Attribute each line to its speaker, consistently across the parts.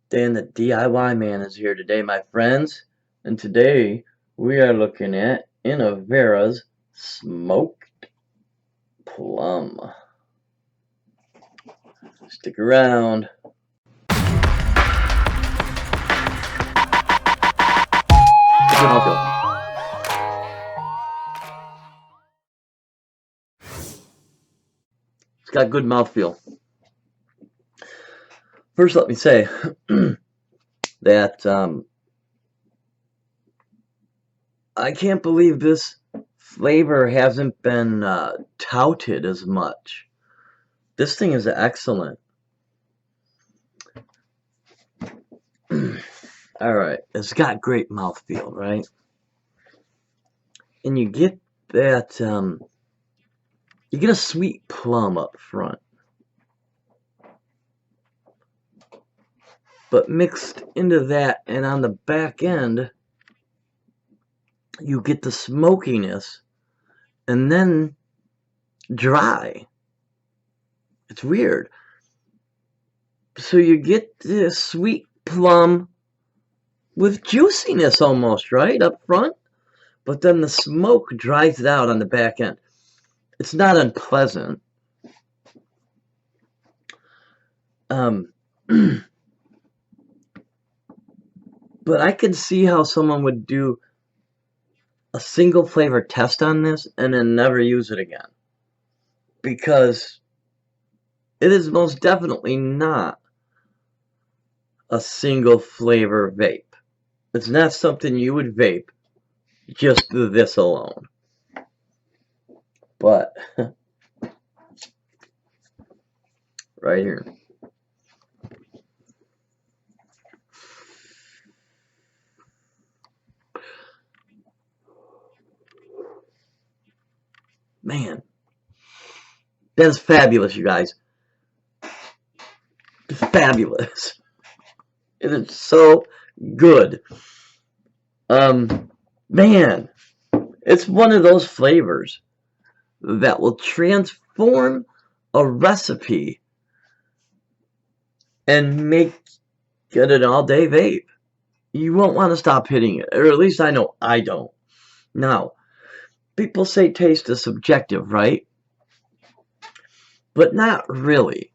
Speaker 1: Dan the DIY man is here today, my friends, and today we are looking at Inawara's Smoked Plum. Stick around. Good mouthfeel. It's got good mouthfeel. First, let me say that I can't believe this flavor hasn't been touted as much. This thing is excellent. Alright, it's got great mouthfeel, right? And you get that, you get a sweet plum up front. But mixed into that and on the back end, you get the smokiness and then dry. It's weird. So you get this sweet plum with juiciness almost, right, up front? But then the smoke dries it out on the back end. It's not unpleasant. But I could see how someone would do a single flavor test on this and then never use it again. Because it is most definitely not a single flavor vape. It's not something you would vape just this alone. But right here. Man, that is fabulous, you guys. It's fabulous. It is so good. Man, it's one of those flavors that will transform a recipe and make it an all-day vape. You won't want to stop hitting it, or at least I know I don't. Now, people say taste is subjective, right? But not really.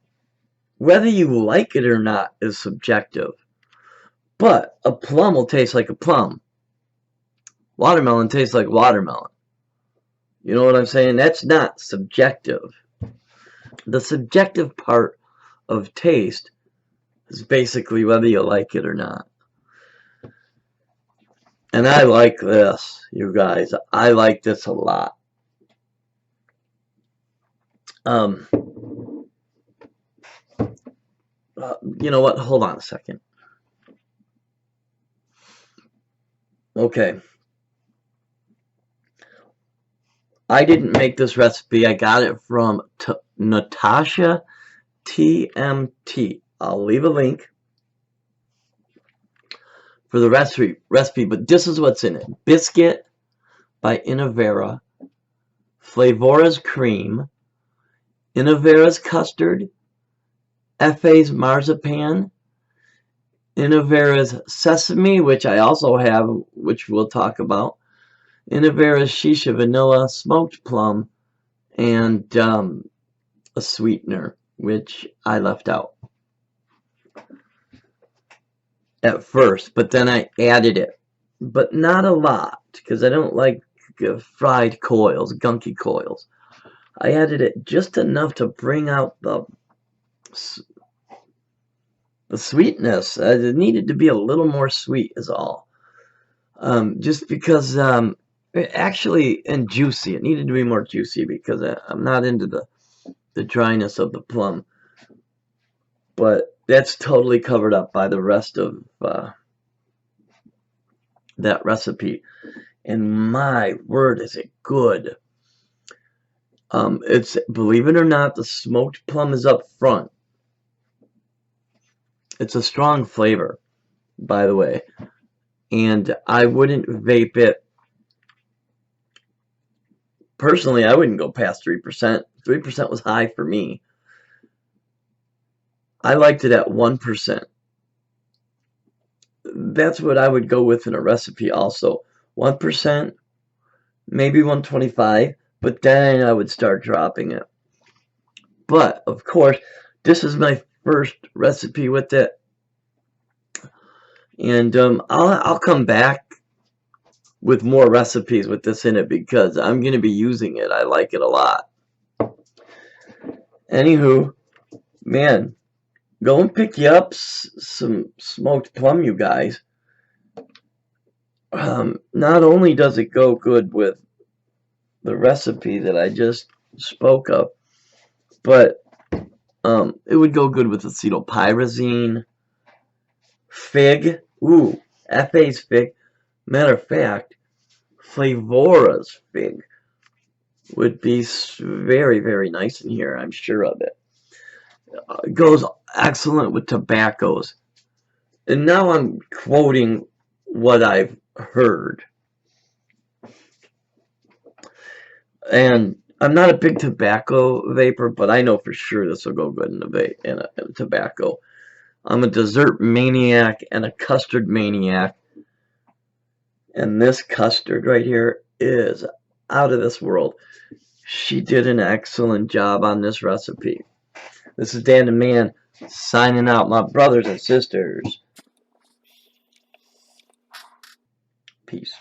Speaker 1: Whether you like it or not is subjective. But a plum will taste like a plum. Watermelon tastes like watermelon. You know what I'm saying? That's not subjective. The subjective part of taste is basically whether you like it or not. And I like this, you guys. I like this a lot. You know what? Hold on a second. Okay. I didn't make this recipe. I got it from Natasha TMT. I'll leave a link for the recipe, but this is what's in it. Biscuit by Inawara, Flavora's cream, Inawara's custard, FA's marzipan, Inawara's sesame, which I also have, which we'll talk about, Inawara's shisha vanilla, smoked plum, and a sweetener, which I left out at first, but then I added it, but not a lot, because I don't like fried coils, gunky coils. I added it just enough to bring out the sweetness. It needed to be a little more sweet is all. Just because, actually, and juicy. It needed to be more juicy because I'm not into the dryness of the plum. But that's totally covered up by the rest of that recipe. And my word, is it good. It's, believe it or not, the smoked plum is up front. It's a strong flavor, by the way. And I wouldn't vape it. Personally, I wouldn't go past 3%. 3% was high for me. I liked it at 1%. that's what I would go with in a recipe also. 1%, maybe 125, but then I would start dropping it. But, of course, this is my first recipe with it. And I'll come back with more recipes with this in it because I'm going to be using it. I like it a lot. Anywho, man, go and pick you up some smoked plum, you guys. Not only does it go good with the recipe that I just spoke of, but it would go good with acetylpyrazine, fig. Ooh, FA's fig. Matter of fact, Flavora's fig would be very, very nice in here. I'm sure of it. It goes excellent with tobaccos. And now I'm quoting what I've heard. And I'm not a big tobacco vapor, but I know for sure this will go good in a tobacco. I'm a dessert maniac and a custard maniac. And this custard right here is out of this world. She did an excellent job on this recipe. This is Dan the Man signing out, my brothers and sisters. Peace.